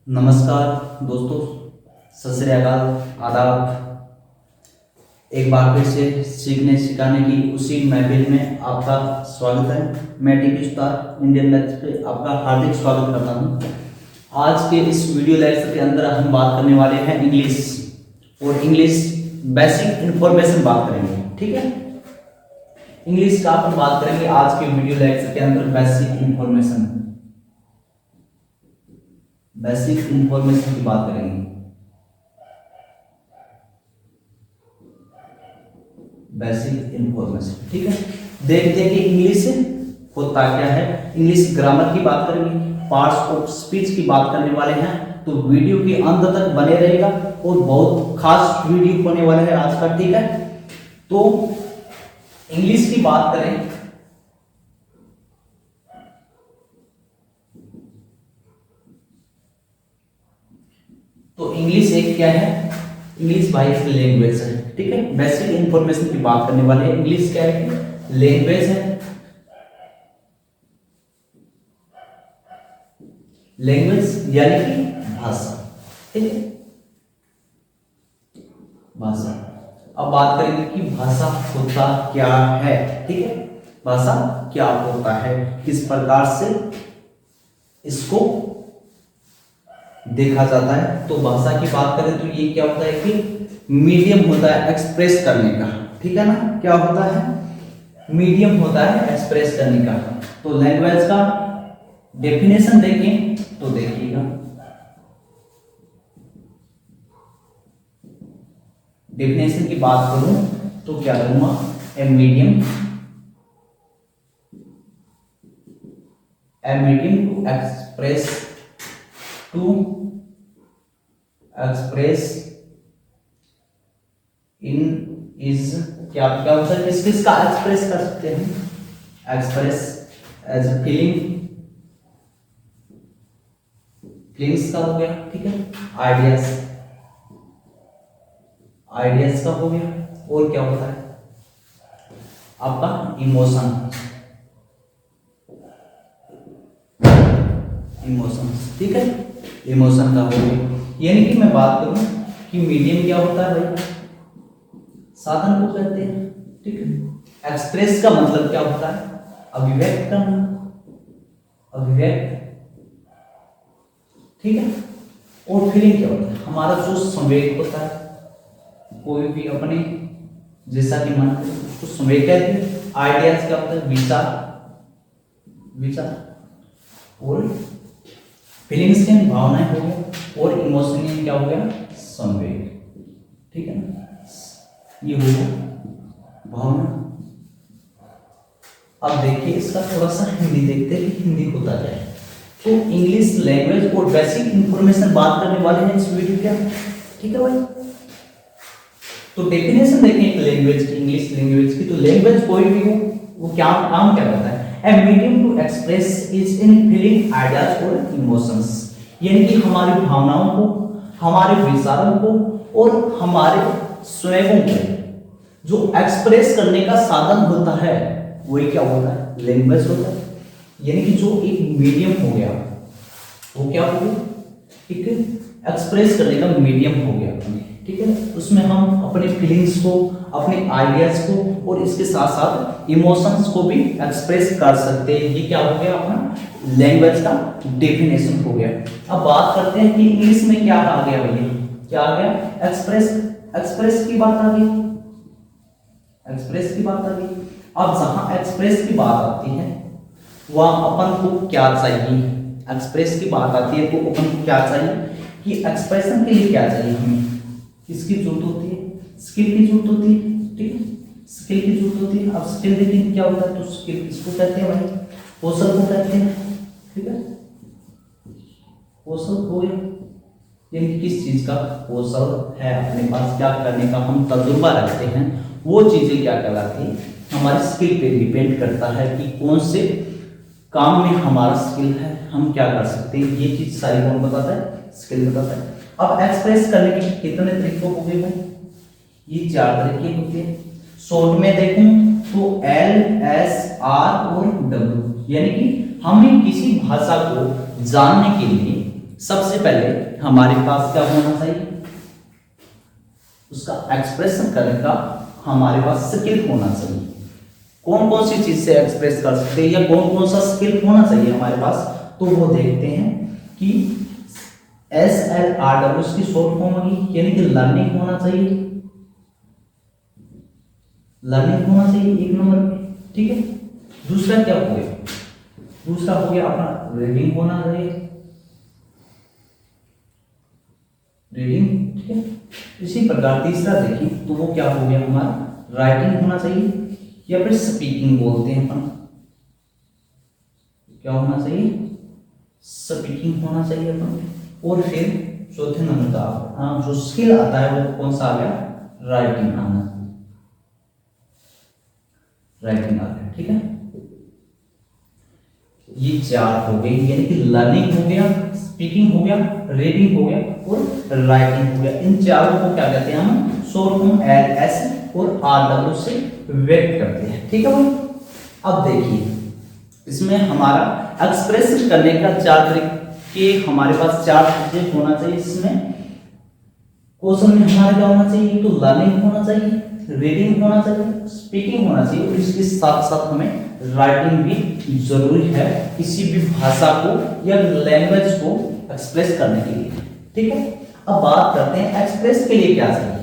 नमस्कार दोस्तों, सत श्री अकाल, आदाब। एक बार फिर से सीखने सिखाने की उसी महफिल में आपका स्वागत है। मैं टीपी स्टार इंडियन मैथ्स पे आपका हार्दिक स्वागत करता हूँ। आज के इस वीडियो लेक्चर के अंदर हम बात करने वाले हैं इंग्लिश, और इंग्लिश बेसिक इंफॉर्मेशन बात करेंगे। ठीक है, इंग्लिश का अपन बात करेंगे आज के वीडियो लेक्चर के अंदर। बेसिक इंफॉर्मेशन की बात करेंगे। बेसिक इंफॉर्मेशन, ठीक है। देखते हैं कि इंग्लिश होता क्या है। इंग्लिश ग्रामर की बात करेंगे, पार्ट्स ऑफ स्पीच की बात करने वाले हैं। तो वीडियो के अंत तक बने रहेगा और बहुत खास वीडियो होने वाला है आज का। ठीक है, तो इंग्लिश की बात करें तो इंग्लिश एक क्या है? इंग्लिश भाई एक लैंग्वेज है। ठीक है, बेसिक इंफॉर्मेशन की बात करने वाले हैं। इंग्लिश क्या है? लैंग्वेज है। लैंग्वेज यानी कि भाषा। ठीक है, भाषा। अब बात करेंगे कि भाषा होता क्या है। ठीक है, भाषा क्या होता है, किस प्रकार से इसको देखा जाता है। तो भाषा की बात करें तो ये क्या होता है कि मीडियम होता है एक्सप्रेस करने का। ठीक है ना, क्या होता है? मीडियम होता है एक्सप्रेस करने का। तो लैंग्वेज का डेफिनेशन देखें तो देखिएगा, डेफिनेशन की बात करूं तो क्या करूंगा? A medium to express in is क्या क्या होता है? किस किस का एक्सप्रेस कर सकते हैं? एक्सप्रेस एज फीलिंग्स का हो गया। ठीक है, आइडियाज का हो गया। और क्या होता है? आपका इमोशंस। ठीक है, इमोशन का हो गया। यानी कि मैं बात करूं कि मीडियम क्या होता है भाई? साधन को कहते हैं। ठीक है, एक्सप्रेस का मतलब क्या होता है? अभिव्यक्त करना, अभिव्यक्त। ठीक है, और फीलिंग क्या होता है? हमारा जो संवेग होता है, कोई भी अपने जैसा कि मन उसको संवेग कहते हैं। आइडियाज क्या होता है? विचार। और फीलिंग्स के भावनाएं हो गया, और इमोशन क्या हो गया? संवेग। ठीक है ना, ये हो गया भावना। अब देखिए इसका थोड़ा सा हिंदी देखते हैं कि हिंदी होता क्या है। तो इंग्लिश लैंग्वेज और बेसिक इंफॉर्मेशन बात करने वाले हैं इस वीडियो के। ठीक है भाई, तो डेफिनेशन देखें एक लैंग्वेज की, इंग्लिश लैंग्वेज की। तो लैंग्वेज कोई भी हो, वो क्या काम क्या करता है? A medium to express is in feeling, ideas और इमोशंस। यानी कि हमारी भावनाओं को, हमारे विचारों को और हमारे स्वयं को जो एक्सप्रेस करने का साधन होता है, वही क्या होता है? लैंग्वेज होता है। यानी कि जो एक मीडियम हो गया, वो क्या हो गया? एक एक्सप्रेस करने का मीडियम हो गया। ठीक है, उसमें हम अपने फीलिंग्स को, अपने आइडियाज को और इसके साथ साथ इमोशंस को भी एक्सप्रेस कर सकते हैं। ये क्या हो गया? अपना लैंग्वेज का डेफिनेशन हो गया। अब बात करते हैं कि इंग्लिश में क्या आ गया भैया? क्या आ गया? एक्सप्रेस की बात आ गई। एक्सप्रेस की बात आ गई। अब जहां एक्सप्रेस की बात आती है, वहां अपन को क्या चाहिए? एक्सप्रेस की बात आती है तो अपन को क्या चाहिए? कि एक्सप्रेशन के लिए क्या चाहिए? हमें किसकी जरूरत होती है? स्किल की जरूरत होती है। ठीक है, स्किल की जरूरत होती है। अब स्किल देखिए क्या होता है, तो स्किल किसको कहते हैं भाई? कौशल को कहते हैं। ठीक है, कौशल हो गया, यानी किस चीज का कौशल है अपने पास, क्या करने का हम तजुर्बा रखते हैं, वो चीजें क्या कहलाती है? हमारी स्किल पे डिपेंड करता है कि कौन से काम में हमारा स्किल है, हम क्या कर सकते हैं। ये चीज सारी कौन बताता है? स्किल बताता है। अब एक्सप्रेस करने के कितने तरीके हो गए भाई? ये 4 तरीके होते हैं। शॉर्ट में देखूं तो L, S, R और W। यानी कि हमें किसी भाषा को जानने के लिए सबसे पहले हमारे पास क्या होना चाहिए, उसका एक्सप्रेशन करने का हमारे पास स्किल होना चाहिए। कौन कौन सी चीज से एक्सप्रेस कर सकते हैं या कौन कौन सा स्किल होना चाहिए हमारे पास, तो वो देखते हैं कि SLRW की शॉर्ट फॉर्म होगी, यानी कि लर्निंग होना चाहिए, लर्निंग होना चाहिए एक नंबर पे, ठीक है। दूसरा क्या हो गया, दूसरा हो गया अपना रीडिंग होना चाहिए, रीडिंग, ठीक है। इसी प्रकार तीसरा देखें तो वो क्या हो गया हमारा राइटिंग होना चाहिए या फिर स्पीकिंग बोलते हैं अपन, क्या होना चाहिए, स्पीकिंग होना चाहिए अपन। और फिर चौथे नंबर का जो स्किल आता है वो कौन सा आ गया, राइटिंग आना, राइटिंग आ गया, ठीक है। ये चार हो गए, यानी कि लर्निंग हो गया, स्पीकिंग हो गया, रीडिंग हो गया और राइटिंग हो गया। इन चारों को क्या कहते हैं हम, शॉर्ट फॉर्म LS और RW से व्यक्त करते हैं, ठीक है भाई। अब देखिए इसमें हमारा एक्सप्रेस करने का चार तरीके, हमारे पास चार चीजें होना चाहिए। इसमें क्वेश्चन में हमारा क्या होना चाहिए, तो लर्निंग होना चाहिए, रीडिंग होना चाहिए, स्पीकिंग होना चाहिए और इसके साथ साथ हमें राइटिंग भी जरूरी है किसी भी भाषा को या लैंग्वेज को एक्सप्रेस करने के लिए, ठीक है। अब बात करते हैं एक्सप्रेस के लिए क्या चाहिए।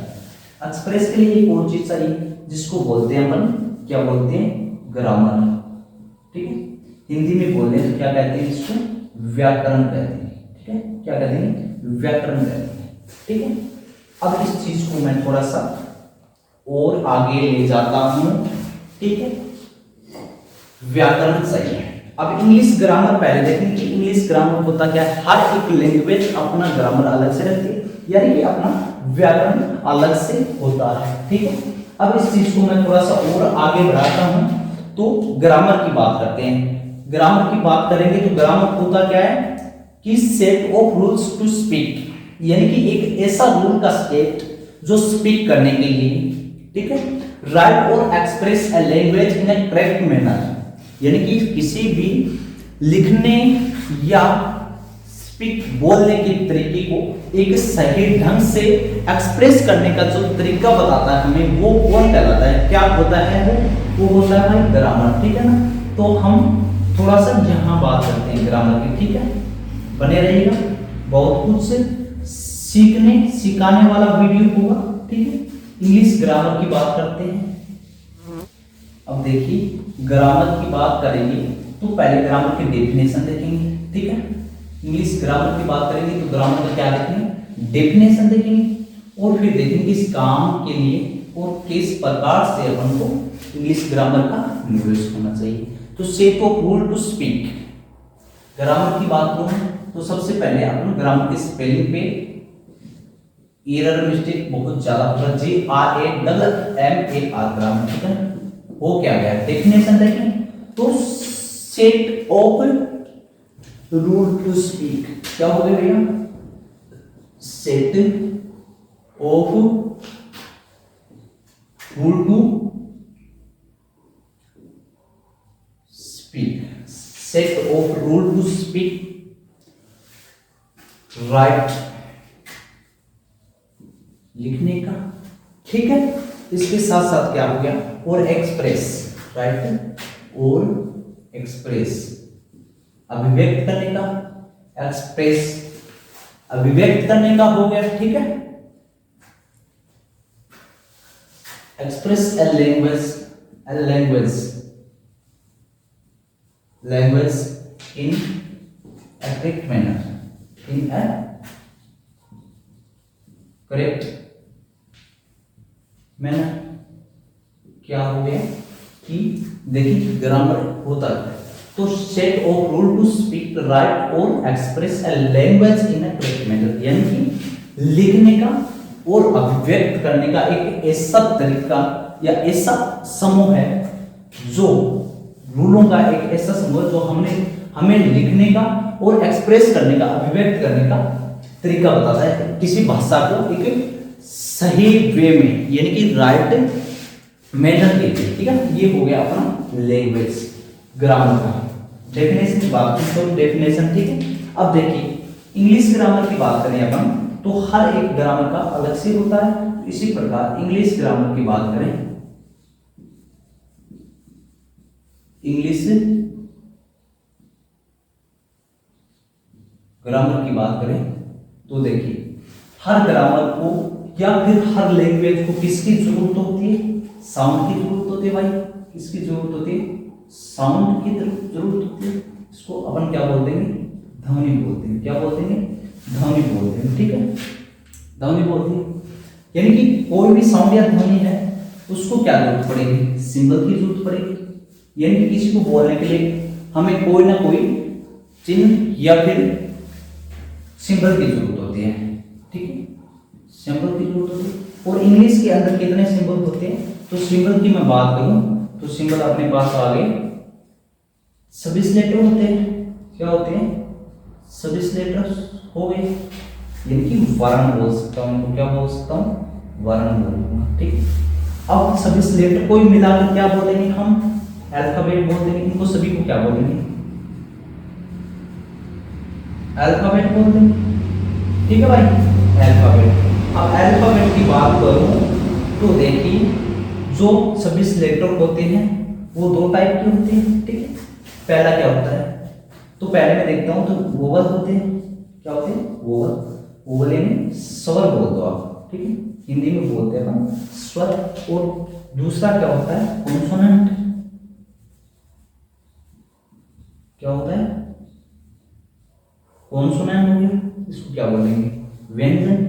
एक्सप्रेस के लिए एक और चीज चाहिए जिसको बोलते हैं अपन, क्या बोलते हैं, ग्रामर, ठीक है। हिंदी में बोलते हैं तो क्या कहते हैं इसको, व्याकरण कहते हैं, ठीक है। क्या कहते हैं, व्याकरण कहते हैं, ठीक है। अब इस चीज को मैं थोड़ा सा और आगे ले जाता हूं, ठीक है। व्याकरण सही है। अब इंग्लिश ग्रामर पहले देखें कि इंग्लिश ग्रामर होता क्या है, हर एक लैंग्वेज अपना ग्रामर अलग से रखती है, यानी कि अपना व्याकरण अलग से होता है, ठीक है। अब इस चीज को मैं थोड़ा सा और आगे बढ़ाता हूं, तो ग्रामर की बात करते हैं। ग्रामर की बात करेंगे तो ग्रामर होता क्या है कि set of rules to speak, यानी कि एक ऐसा रूल का सेट जो स्पीक करने के लिए, ठीक है, राइट और express a language in A correct manner, यानी कि किसी भी लिखने या स्पीक बोलने के तरीके को एक सही ढंग से एक्सप्रेस करने का जो तरीका बताता है हमें, वो कौन कहलाता है, क्या होता है वो होता है भाई ग्रामर, ठीक है ना। तो हम थोड़ा सा यहाँ बात करते हैं ग्रामर की, ठीक है, बने रहिएगा, बहुत कुछ सिखाने वाला वीडियो होगा, ठीक है। इंग्लिश ग्रामर की बात करते हैं। अब देखिए ग्रामर की बात करेंगे तो पहले ग्रामर की डेफिनेशन देखेंगे, ठीक है। इंग्लिश ग्रामर की बात करेंगे तो ग्रामर का क्या देखेंगे, डेफिनेशन देखेंगे और फिर देखेंगे इस काम के लिए और किस प्रकार से अपन को इंग्लिश ग्रामर का यूज होना चाहिए। तो set of rule to speak, grammar की बात करूं तो सबसे पहले अपन ग्रामर के स्पेलिंग पे एरर मिस्टेक बहुत ज्यादा होगा, GRAMMAR ग्रामर, ठीक है। वो क्या गया, डेफिनेशन देखें तो set of rule to speak क्या हो गया भैया, set of rule to speak, set of rule to speak, right लिखने का, ठीक है। इसके साथ साथ क्या हो गया, और एक्सप्रेस, राइट, और एक्सप्रेस अभिव्यक्त करने का, एक्सप्रेस अभिव्यक्त करने का हो गया, ठीक है। Express a language in a correct manner, in a correct manner। क्या हो गया कि देखिए ग्रामर होता है तो set of rule to speak, write और express a language in a correct manner, यानी कि लिखने का और अभिव्यक्त करने का एक ऐसा तरीका या ऐसा समूह है, जो रूलों का एक ऐसा समूह जो हमें लिखने का और एक्सप्रेस करने का, अभिव्यक्त करने का तरीका बताता है किसी भाषा को एक सही वे में, यानी कि राइट मैनर के लिए, ठीक है। ये हो गया अपना लैंग्वेज ग्रामर का। डेफिनेशन की बात करें तो डेफिनेशन, ठीक है। अब देखिए इंग्लिश ग्रामर की बात करें अपन तो हर एक ग्रामर का अलग से होता है। तो इसी प्रकार इंग्लिश ग्रामर की बात करें, इंग्लिश ग्रामर की बात करें तो देखिए हर ग्रामर को या फिर हर लैंग्वेज को किसकी जरूरत होती है? साउंड की जरूरत होती है भाई। किसकी जरूरत होती है? साउंड की जरूरत होती है। इसको अपन क्या बोल देंगे? ध्वनि बोलते हैं। क्या बोलते हैं? ध्वनि बोलते हैं। ठीक है, ध्वनि बोलते हैं। यानी कि कोई भी साउंड या ध्वनि है उसको क्या जरूरत पड़ेगी? सिंबल की जरूरत पड़ेगी। यानी कि किसी को बोलने के लिए हमें कोई ना कोई चिन्ह या फिर सिंबल की जरूरत होती है। ठीक है, सिंबल की जरूरत होती है। और इंग्लिश के अंदर कितने सिंबल होते हैं? तो सिंबल की मैं बात करूं तो सिंबल अपने पास आ गए 26 लेटर होते हैं। क्या होते हैं? 26 लेटर हो गए। यानी कि वर्ण बोल सकता हूं इनको। क्या बोल सकता हूं? वर्ण बोलूंगा। ठीक है, अब 26 लेटर को ही मिलाकर क्या बोलेंगे हम? अल्फाबेट बोल देंगे। इनको सभी को क्या बोलेंगे? अल्फाबेट बोल देंगे। ठीक है भाई, अल्फाबेट। अब अल्फाबेट की बात करूं तो देखिए जो 26 लेटर होते हैं वो दो टाइप के होते हैं। ठीक है, पहला क्या होता है? तो पहले मैं देखता हूं तो वोवल होते हैं। क्या होते हैं? वोवल। वोवल यानी स्वर बोल दो आप। ठीक है, हिंदी में बोलते हैं हम स्वर। और दूसरा क्या होता है? कॉन्सोनेंट। क्या होता है? कॉन्सोनेंट हो गया। इसको क्या बोलेंगे? व्यंजन।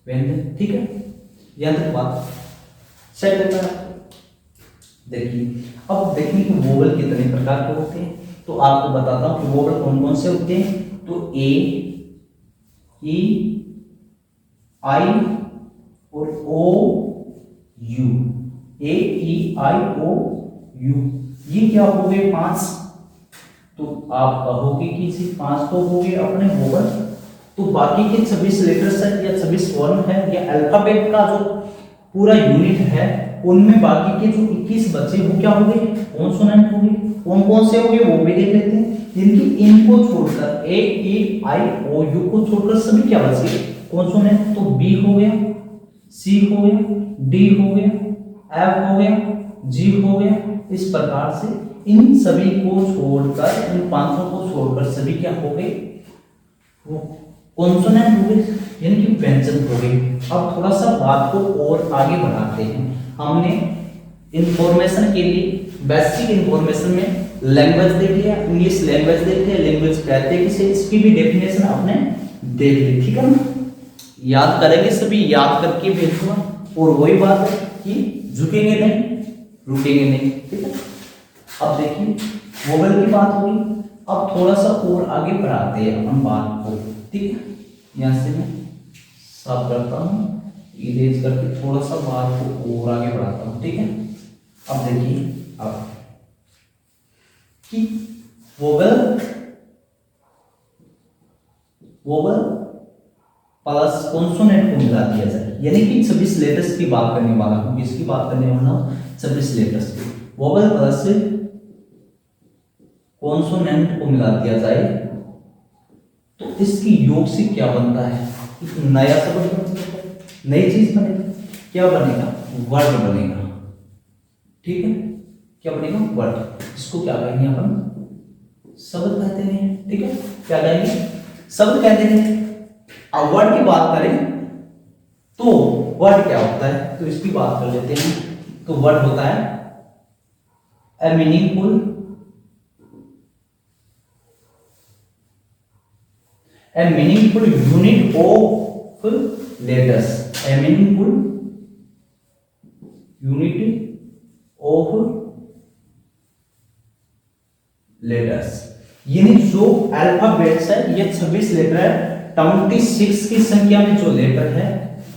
व्यंजन। ठीक है, यहां तक बात सेट होता है। देखिए अब देखिए कि वोवल कितने प्रकार के होते हैं। तो आपको बताता हूं कि वोवल कौन कौन से होते हैं। तो ए, ई, आई और ओ, you. A, E, I, O, you. ये क्या हो गए? 5। तो आप कहोगे कि जी 5 तो हो गए अपने वोवल। तो बाकी के 26 लेटर्स है या 26 वर्ण है या अल्फाबेट का जो पूरा यूनिट है उनमें बाकी के जो 21 बचे वो क्या हो गए? कॉन्सोनेंट हो गए। कौन कौन से हो गए वो भी देख लेते हैं। जिनकी इनको छोड़कर ए, ई, आई, ओ, यू को छोड़कर सभी क्या बचे? कॉन्सोनेंट। तो बी हो गया, सी हो गया, डी हो गया, एफ हो गया, जी हो गया। इस प्रकार से इन सभी को छोड़कर, इन 500 को छोड़कर सभी क्या हो गए? वो कॉन्सोनेंट हो गए, यानी कि व्यंजन हो गए। अब थोड़ा सा बात को और आगे बढ़ाते हैं। हमने इंफॉर्मेशन के लिए बेसिक इंफॉर्मेशन में लैंग्वेज देख लिया, इंग्लिश लैंग्वेज देख लिया, लैंग्वेज कहते हैं किसे, इसकी भी डेफिनेशन आपने देख ली। ठीक है ना, याद करेंगे सभी, याद करके भेजूंगा। और वही बात है कि झुकेंगे नहीं, रुकेंगे नहीं। ठीक है, अब देखिए वोवल की बात होगी। अब थोड़ा सा और आगे बढ़ाते हैं अपन बात को। ठीक है, यहां से मैं साफ करता हूं, इरेज करके थोड़ा सा बात को और आगे बढ़ाता हूं। ठीक है, अब देखिए अब कि वोवल प्लस कॉन्सोनेंट को मिला दिया जाए, यानी कि 26 लेटर्स की बात करने वाला हूं। किसकी बात करने वाला हूं? 26 लेटर्स की। वोवल प्लस कॉन्सोनेंट को मिला दिया जाए तो इसकी योग से क्या बनता है? एक नया शब्द बनेगा, नई चीज बनेगा। क्या बनेगा? वर्ड बनेगा। ठीक है, क्या बनेगा? वर्ड। इसको क्या कहेंगे अपन? शब्द कहते हैं। ठीक है, क्या कहेंगे? शब्द कहते हैं। अब वर्ड की बात करें तो वर्ड क्या होता है? तो इसकी बात कर लेते हैं। तो वर्ड होता है ए meaningful, a meaningful unit of letters, a meaningful unit of letters। यानी जो अल्फाबेट्स है ये 26 लेटर है, 26 की संख्या में जो लेटर है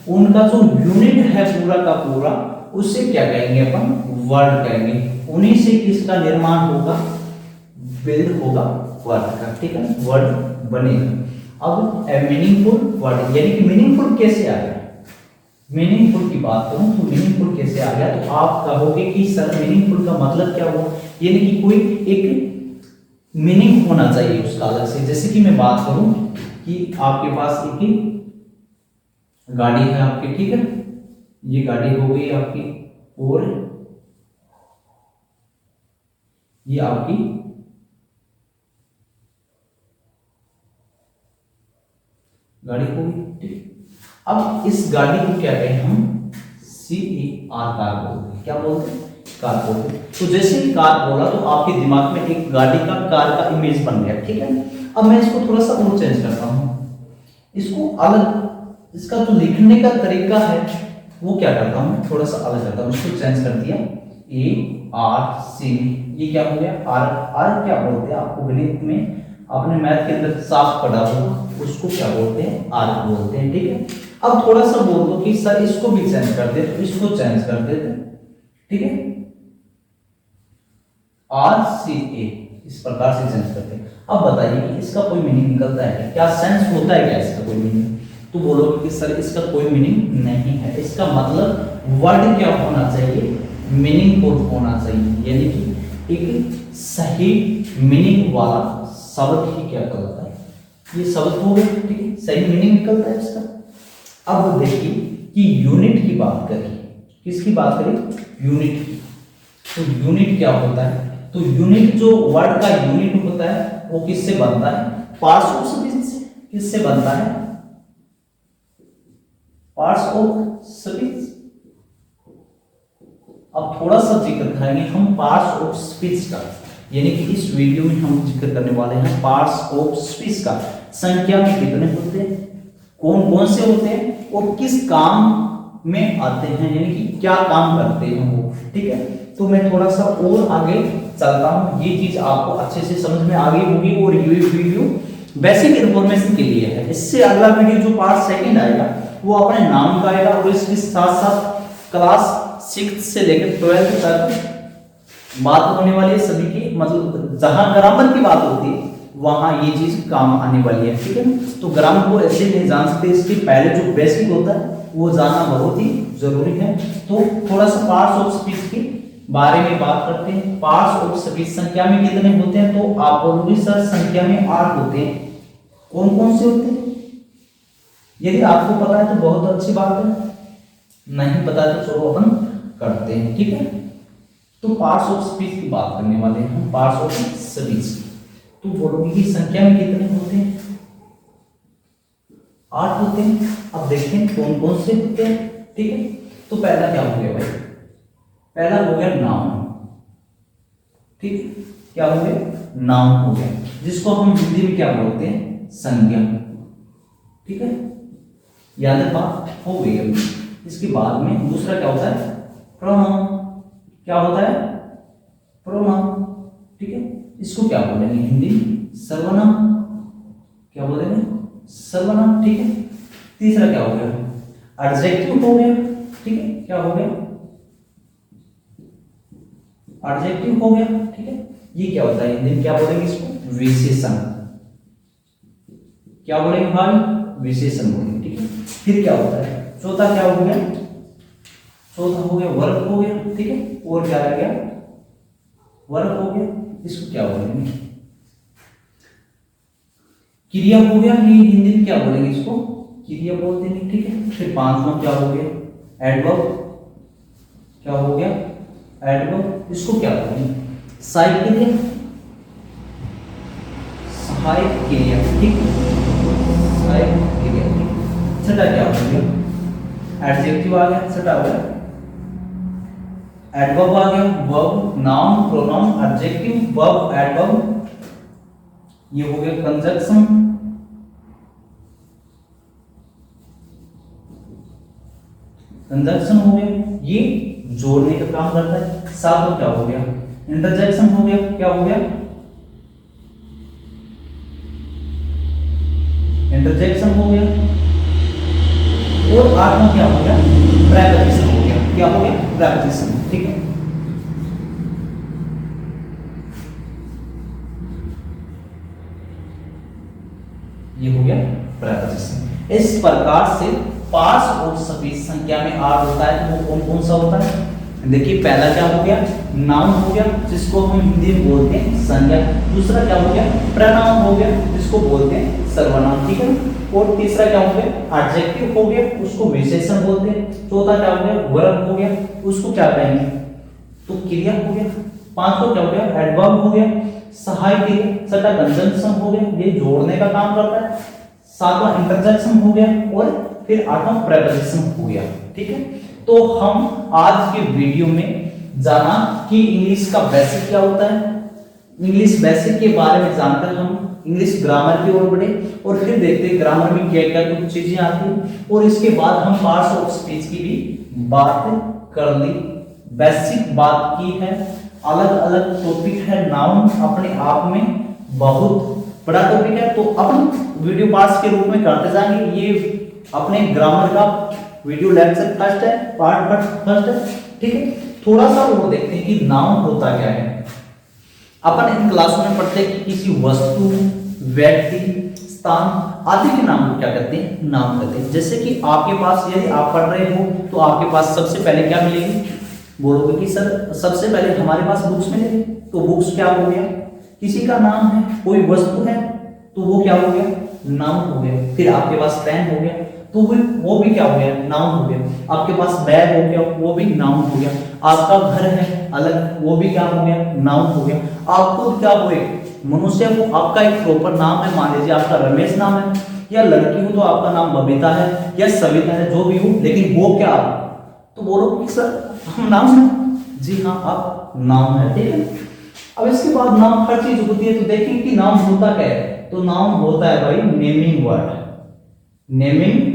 उनका जो यूनिट है पूरा का पूरा, उसे क्या कहेंगे अपन? वर्ड कहेंगे। उन्हीं से किसका निर्माण होगा? बिल्ड होगा वर्ड का। ठीक है, वर्ड बनेगा। अब ए मीनिंगफुल वर्ड, यानी कि मीनिंगफुल कैसे आ गया? मीनिंगफुल की बात करूं तो मीनिंगफुल कैसे आ गया? तो आप कहोगे कि सर मीनिंगफुल का मतलब क्या हुआ? यानी कि कोई एक मीनिंग होना चाहिए उसका अलग से। जैसे कि मैं बात करूं कि आपके पास एक गाड़ी है आपकी, ठीक है, ये गाड़ी हो गई आपकी, और ये आपकी गाड़ी हो गई, ठीक। अब इस गाड़ी को क्या कहें हम, CAR, कार बोलते हैं। क्या बोलते हैं, कार बोलते हैं। तो जैसे ही कार बोला तो आपके दिमाग में एक गाड़ी का, कार का इमेज बन गया, ठीक है। अब मैं इसको थोड़ा सा और चेंज करता हूं, इसको अलग, इसका जो लिखने का तरीका है वो क्या करता हूं, थोड़ा सा अलग करता हूं, इसको चेंज कर दिया, ARC, ये क्या हो गया, आर। आर क्या बोलते हैं, आपको गणित में आपने मैथ के अंदर साफ पढ़ा होगा, उसको क्या बोलते हैं, आर बोलते हैं, ठीक है। अब थोड़ा सा बोल दो कि सर इसको भी चेंज कर दे, तो इसको चेंज कर देते, ठीक है, RCA, इस प्रकार से चेंज करते हैं। अब बताइए कि इसका कोई मीनिंग निकलता है क्या, सेंस होता है क्या इसका कोई मीनिंग, तो बोलोगे कि सर इसका कोई मीनिंग नहीं है। इसका मतलब वर्ड क्या होना चाहिए, मीनिंगफुल होना चाहिए, यानी कि एक सही मीनिंग वाला शब्द ही क्या कहलाता है, ये शब्द हो गया, ठीक है, सही मीनिंग निकलता है इसका। अब देखिए कि यूनिट की बात करें, किसकी बात करें, यूनिट की। तो यूनिट क्या होता है, तो यूनिट जो वर्ड का यूनिट होता है वो किससे बनता है, पार्ट्स ऑफ स्पीच से। किससे बनता है, पार्ट्स ऑफ स्पीच। अब थोड़ा सा जिक्र करेंगे हम पार्ट्स ऑफ स्पीच का, यानी कि इस वीडियो में हम जिक्र करने वाले हैं पार्ट्स ऑफ स्पीच का। संख्या में कितने होते हैं, कौन कौन से होते हैं, और किस काम में आते हैं, यानी कि क्या काम करते हैं वो, ठीक है। तो मैं थोड़ा सा और आगे चलता हूं, ये चीज आपको अच्छे से समझ में आ गई होगी, और ये वीडियो बेसिक इंफॉर्मेशन के लिए है। इससे अगला वीडियो जो पार्ट सेकंड आएगा वो अपने नाम का आएगा, और इसके साथ साथ क्लास 6 से लेकर 12 तक बात होने वाली है सभी की, मतलब जहां ग्रामर की बात होती है वहां ये चीज काम आने वाली है, ठीक है। तो ग्रामर को ऐसे नहीं जान सकते, इसके पहले जो बेसिक होता है वो जानना बहुत ही जरूरी है। तो थोड़ा सा पार्ट्स ऑफ स्पीच के बारे में बात करते हैं। पार्ट्स ऑफ स्पीच संख्या में कितने होते हैं, तो आप बोलोगे सर संख्या में 8 होते हैं। कौन कौन से होते हैं, यदि आपको पता है तो बहुत अच्छी बात है, नहीं पता तो चलो अपन करते हैं, ठीक है। तो पार्ट्स ऑफ स्पीच की बात करने वाले हैं हम, पार्ट्स ऑफ स्पीच। तो बोलोगे कि संख्या में कितने होते हैं, 8 होते हैं। अब देखते हैं कौन कौन से होते हैं, ठीक है। तो पहला क्या हो गया भाई, पहला हो गया नाउन, ठीक है, क्या हो गया, नाउन हो गया, जिसको हम हिंदी में क्या बोलते हैं, संज्ञा, ठीक है। याद है बात हो गई अभी। इसके बाद में दूसरा क्या होता है, प्रोनाउन। क्या होता है, प्रोनाउन, ठीक है। इसको क्या बोलेंगे हिंदी, सर्वनाम। क्या बोलेंगे, सर्वनाम, ठीक है। तीसरा क्या हो गया, एडजेक्टिव हो गया, ठीक है। क्या हो गया, एडजेक्टिव हो गया, ठीक है। ये क्या होता है हिंदी में, क्या बोलेंगे इसको, विशेषण। क्या बोलेंगे भाई, विशेषण बोलेंगे, ठीक है। फिर क्या होता है, चौथा क्या हो गया, चौथा हो गया वर्ब हो गया, ठीक है। और क्या रह गया, वर्ब हो गया, इसको क्या बोलेंगे, क्रिया हो गया, ये हिंदी में क्या बोलेंगे इसको, क्रिया बोलते हैं, ठीक है। फिर पांचवा क्या हो गया, एडवर्ब। क्या हो गया, एडवर्ब, इसको क्या बोलेंगे, सहायक क्रिया, सहायक क्रिया, ठीक, सहायक क्रिया। छठा क्या हो गया, एडजेक्टिव आ गया, छठा हो गया एडवर्ब आ गया, verb, noun, pronoun, adjective, verb, adverb, ये हो गया कंजक्शन, कंजक्शन हो गया, ये जोड़ने का काम करता है। सातवां क्या हो गया, इंटरजेक्शन हो गया। क्या हो गया, इंटरजेक्शन हो गया। और आठवां क्या हो गया, प्रेपोजिशन हो गया। क्या हो गया, प्रेपोजिशन, ठीक है। ये हो गया प्रेपोजिशन। इस प्रकार से पार्ट्स ऑफ स्पीच संख्या में 8 होता है। तो वो कौन कौन सा होता है, देखिए पहला क्या हो गया, नाउन हो गया जिसको हम हिंदी में बोलते हैं संज्ञा। दूसरा क्या हो गया, प्रनाउन हो गया जिसको बोलते हैं सर्वनाम, ठीक है। और तीसरा क्या हो गया, एडजेक्टिव हो गया, उसको विशेषण बोलते हैं। चौथा क्या हो गया, वर्ब हो गया, उसको क्या कहेंगे, तो क्रिया हो गया। पांचवा क्या हो गया, एडवर्ब हो गया, सहायक क्रिया। छठा कंजंक्शन हो गया, ये जोड़ने का काम करता है। सातवां इंटरजेक्शन हो गया और फिर आठवां प्रेपोजिशन हो गया, ठीक है। तो हम आज के वीडियो में जाना कि इंग्लिश का बेसिक क्या होता है, इंग्लिश बेसिक के बारे में जानकर हम इंग्लिश ग्रामर की ओर बढ़े और फिर देखते हैं ग्रामर में क्या क्या कुछ चीजें आती हैं। और इसके बाद हम पार्ट्स ऑफ स्पीच की भी बात कर ली, बेसिक बात की है। अलग अलग टॉपिक है, नाउन अपने आप में बहुत बड़ा टॉपिक है, तो अपन वीडियो पार्ट्स के रूप में करते जाएंगे। ये अपने ग्रामर का वीडियो लेक्चर फर्स्ट है, पार्ट फर्स्ट है, ठीक है। थोड़ा सा और देखते हैं कि नाउन होता क्या है। अपन इन क्लासों में पढ़ते हैं कि किसी वस्तु, व्यक्ति, स्थान आदि के नाम को क्या कहते हैं, नाम कहते हैं। जैसे कि आपके पास यदि आप पढ़ रहे हो तो आपके पास सबसे पहले क्या मिलेगी, बोलोगे कि सर सबसे पहले हमारे पास बुक्स मिलेगी, तो बुक्स क्या हो गया, किसी का नाम है, कोई वस्तु है तो वो क्या हो गया, नाउन हो गया। फिर आपके पास पेन हो गया तो वो भी क्या हो गया, नाउन हो गया। आपके पास बैग हो गया, वो भी नाउन हो गया। आपका घर है अलग, वो भी क्या हो गया, नाउन हो गया। आप खुद क्या हो, एक मनुष्य हो, आपका एक प्रॉपर नाम है, मान लीजिए आपका रमेश नाम है, या लड़की हो तो आपका नाम बबीता है या सविता है, जो भी हो, लेकिन वो क्या, तो बोलो कि सर हम नाम है, जी हाँ आप नाम है, ठीक है। अब इसके बाद नाम हर चीज होती है, तो देखिए कि नाम होता क्या है, तो नाम होता है भाई नेमिंग वर्ड, नेमिंग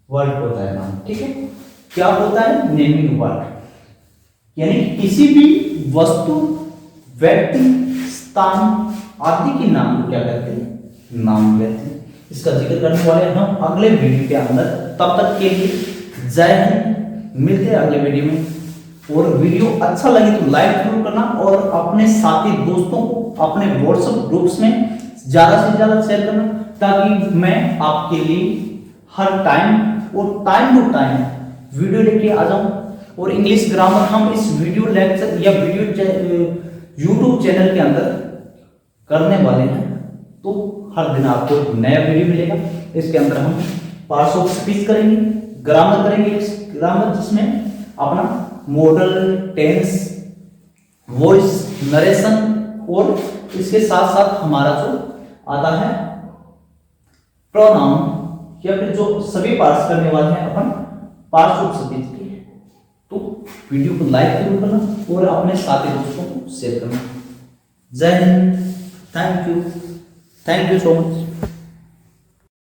वर्ड होता है नाम, ठीक है। क्या होता है, नेमिंग वर्ड, यानी किसी भी वस्तु, व्यक्ति, स्थान आदि के नाम को क्या कहते हैं, नाम कहते हैं। इसका जिक्र करने वाले हम अगले वीडियो के अंदर। तब तक के लिए जय हिंद, मिलते हैं अगले वीडियो में। और वीडियो अच्छा लगे तो लाइक जरूर करना और अपने साथी दोस्तों को अपने व्हाट्सएप ग्रुप्स में ज्यादा से ज्यादा शेयर करना, ताकि मैं आपके लिए हर टाइम और टाइम टू टाइम वीडियो लेके आ जाऊं। और इंग्लिश ग्रामर हम इस वीडियो लेक्चर या वीडियो यूट्यूब चैनल के अंदर करने वाले हैं, तो हर दिन आपको नया वीडियो मिलेगा। इसके अंदर हम पार्ट्स ऑफ स्पीच करेंगे, ग्रामर करेंगे, ग्रामर जिसमें अपना मॉडल, टेंस, वॉइस, नरेशन और इसके साथ साथ हमारा जो आता है प्रोनाउन, या फिर जो सभी पार्ट्स करने वाले हैं अपन पार्ट्स ऑफ स्पीच के। तो वीडियो को लाइक जरूर करना और अपने साथी दोस्तों को शेयर करना। जय Hind, thank you so much.